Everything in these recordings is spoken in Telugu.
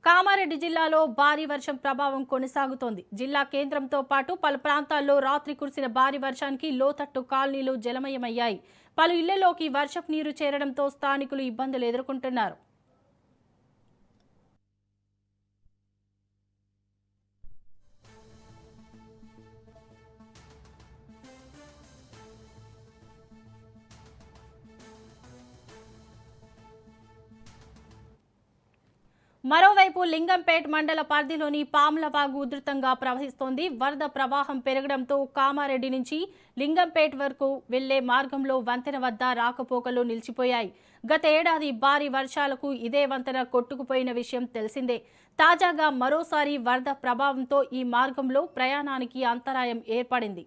కామారెడ్డి జిల్లాలో భారీ వర్షం ప్రభావం కొనసాగుతోంది. జిల్లా కేంద్రంతో పాటు పలు ప్రాంతాల్లో రాత్రి కురిసిన భారీ వర్షానికి లోతట్టు కాలనీలు జలమయమయ్యాయి. పలు ఇళ్లలోకి వర్షపు నీరు చేరడంతో స్థానికులు ఇబ్బందులు ఎదుర్కొంటున్నారు. మరోవైపు లింగంపేట్ మండల పరిధిలోని పాములవాగు ఉధృతంగా ప్రవహిస్తోంది. వరద ప్రవాహం పెరగడంతో కామారెడ్డి నుంచి లింగంపేట్ వరకు వెళ్లే మార్గంలో వంతెన వద్ద రాకపోకలు నిలిచిపోయాయి. గత ఏడాది భారీ వర్షాలకు ఇదే వంతెన కొట్టుకుపోయిన విషయం తెలిసిందే. తాజాగా మరోసారి వరద ప్రభావంతో ఈ మార్గంలో ప్రయాణానికి అంతరాయం ఏర్పడింది.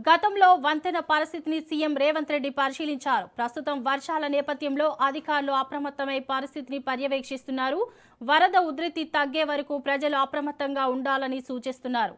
గతంలో వంతెన పరిస్థితిని సీఎం రేవంత్ రెడ్డి పరిశీలించారు. ప్రస్తుతం వర్షాల నేపథ్యంలో అధికారులు అప్రమత్తమై పరిస్థితిని పర్యవేక్షిస్తున్నారు. వరద ఉధృతి తగ్గే వరకు ప్రజలు అప్రమత్తంగా ఉండాలని సూచిస్తున్నారు.